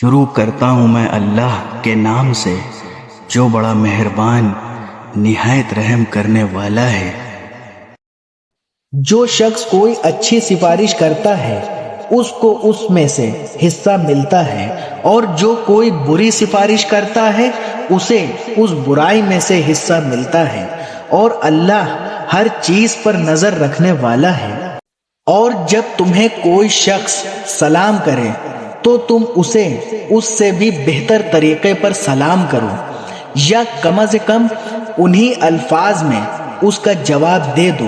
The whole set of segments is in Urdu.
شروع کرتا ہوں میں اللہ کے نام سے جو بڑا مہربان نہایت رحم کرنے والا ہے۔ جو شخص کوئی اچھی سفارش کرتا ہے اس کو اس میں سے حصہ ملتا ہے، اور جو کوئی بری سفارش کرتا ہے اسے اس برائی میں سے حصہ ملتا ہے، اور اللہ ہر چیز پر نظر رکھنے والا ہے۔ اور جب تمہیں کوئی شخص سلام کرے تو تم اسے اس سے بھی بہتر طریقے پر سلام کرو، یا کم از کم انہی الفاظ میں اس کا جواب دے دو۔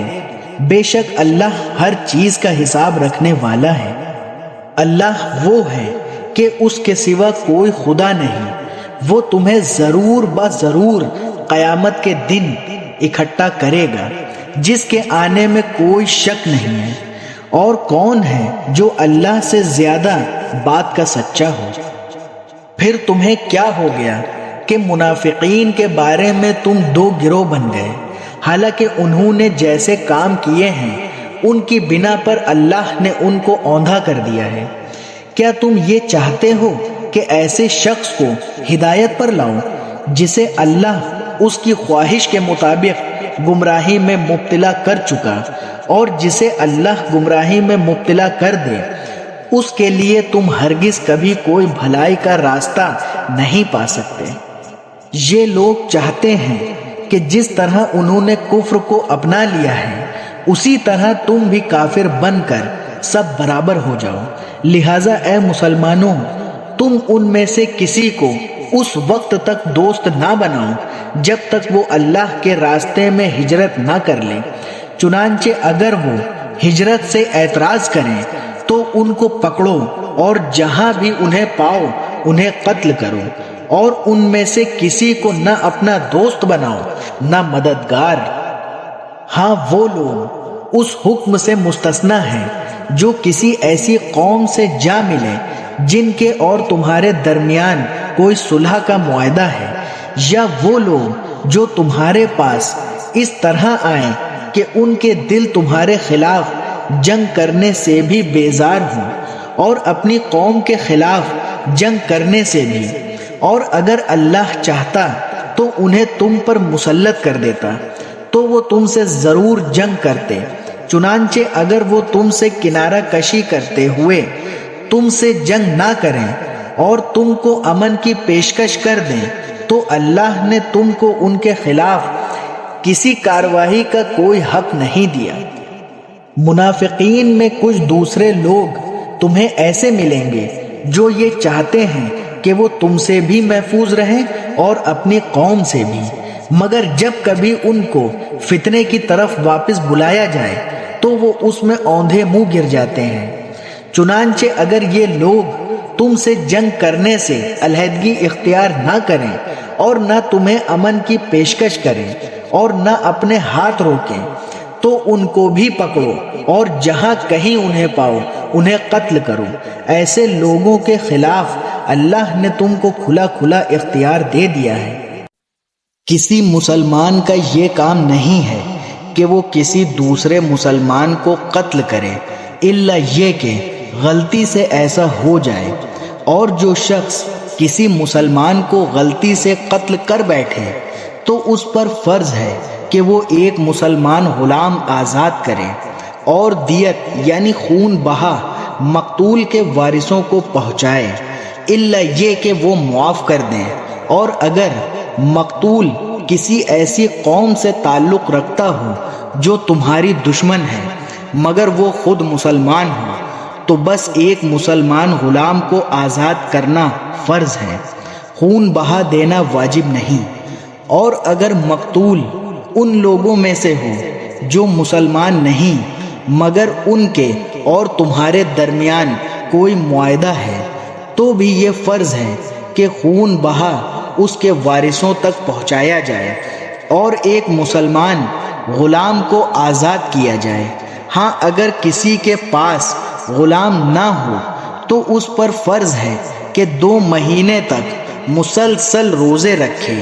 بے شک اللہ ہر چیز کا حساب رکھنے والا ہے۔ اللہ وہ ہے کہ اس کے سوا کوئی خدا نہیں، وہ تمہیں ضرور بضرور قیامت کے دن اکٹھا کرے گا جس کے آنے میں کوئی شک نہیں ہے۔ اور کون ہے جو اللہ سے زیادہ بات کا سچا ہو؟ پھر تمہیں کیا ہو گیا کہ منافقین کے بارے میں تم دو گروہ بن گئے، حالانکہ انہوں نے جیسے کام کیے ہیں ان کی بنا پر اللہ نے ان کو اوندھا کر دیا ہے۔ کیا تم یہ چاہتے ہو کہ ایسے شخص کو ہدایت پر لاؤ جسے اللہ اس کی خواہش کے مطابق گمراہی میں مبتلا کر چکا، اور جسے اللہ گمراہی میں مبتلا کر دے اس کے لیے تم ہرگز کبھی کوئی بھلائی کا راستہ نہیں پا سکتے۔ یہ لوگ چاہتے ہیں کہ جس طرح انہوں نے کفر کو اپنا لیا ہے اسی طرح تم بھی کافر بن کر سب برابر ہو جاؤ، لہٰذا اے مسلمانوں تم ان میں سے کسی کو اس وقت تک دوست نہ بناؤ جب تک وہ اللہ کے راستے میں ہجرت نہ کر لیں، چنانچہ اگر وہ ہجرت سے اعتراض کریں تو ان کو پکڑو اور جہاں بھی انہیں پاؤ انہیں قتل کرو، اور ان میں سے کسی کو نہ اپنا دوست بناؤ نہ مددگار۔ ہاں وہ لوگ اس حکم سے مستثنی ہیں جو کسی ایسی قوم سے جا ملے جن کے اور تمہارے درمیان کوئی صلح کا معاہدہ ہے، یا وہ لوگ جو تمہارے پاس اس طرح آئیں کہ ان کے دل تمہارے خلاف جنگ کرنے سے بھی بیزار ہوں، اور اپنی قوم کے خلاف جنگ کرنے سے بھی، اور اگر اللہ چاہتا تو انہیں تم پر مسلط کر دیتا تو وہ تم سے ضرور جنگ کرتے، چنانچہ اگر وہ تم سے کنارہ کشی کرتے ہوئے تم سے جنگ نہ کریں اور تم کو امن کی پیشکش کر دیں تو اللہ نے تم کو ان کے خلاف کسی کارروائی کا کوئی حق نہیں دیا۔ منافقین میں کچھ دوسرے لوگ تمہیں ایسے ملیں گے جو یہ چاہتے ہیں کہ وہ تم سے بھی محفوظ رہیں اور اپنی قوم سے بھی، مگر جب کبھی ان کو فتنے کی طرف واپس بلایا جائے تو وہ اس میں اوندھے منہ گر جاتے ہیں۔ چنانچہ اگر یہ لوگ تم سے جنگ کرنے سے علیحدگی اختیار نہ کریں اور نہ تمہیں امن کی پیشکش کریں اور نہ اپنے ہاتھ روکیں تو ان کو بھی پکڑو اور جہاں کہیں انہیں پاؤ انہیں قتل کرو۔ ایسے لوگوں کے خلاف اللہ نے تم کو کھلا کھلا اختیار دے دیا ہے۔ کسی مسلمان کا یہ کام نہیں ہے کہ وہ کسی دوسرے مسلمان کو قتل کرے الا یہ کہ غلطی سے ایسا ہو جائے، اور جو شخص کسی مسلمان کو غلطی سے قتل کر بیٹھے تو اس پر فرض ہے کہ وہ ایک مسلمان غلام آزاد کرے، اور دیت یعنی خون بہا مقتول کے وارثوں کو پہنچائے الا یہ کہ وہ معاف کر دیں، اور اگر مقتول کسی ایسی قوم سے تعلق رکھتا ہو جو تمہاری دشمن ہے مگر وہ خود مسلمان ہو تو بس ایک مسلمان غلام کو آزاد کرنا فرض ہے، خون بہا دینا واجب نہیں۔ اور اگر مقتول ان لوگوں میں سے ہو جو مسلمان نہیں مگر ان کے اور تمہارے درمیان کوئی معاہدہ ہے تو بھی یہ فرض ہے کہ خون بہا اس کے وارثوں تک پہنچایا جائے اور ایک مسلمان غلام کو آزاد کیا جائے۔ ہاں اگر کسی کے پاس غلام نہ ہو تو اس پر فرض ہے کہ 2 مہینے تک مسلسل روزے رکھے،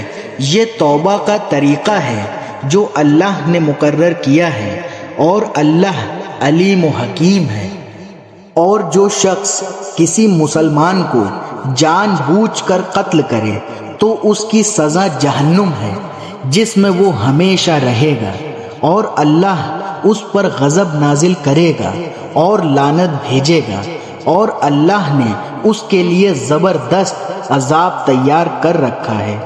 یہ توبہ کا طریقہ ہے جو اللہ نے مقرر کیا ہے، اور اللہ علیم و حکیم ہے۔ اور جو شخص کسی مسلمان کو جان بوجھ کر قتل کرے تو اس کی سزا جہنم ہے جس میں وہ ہمیشہ رہے گا، اور اللہ اس پر غضب نازل کرے گا اور لعنت بھیجے گا، اور اللہ نے اس کے لیے زبردست عذاب تیار کر رکھا ہے۔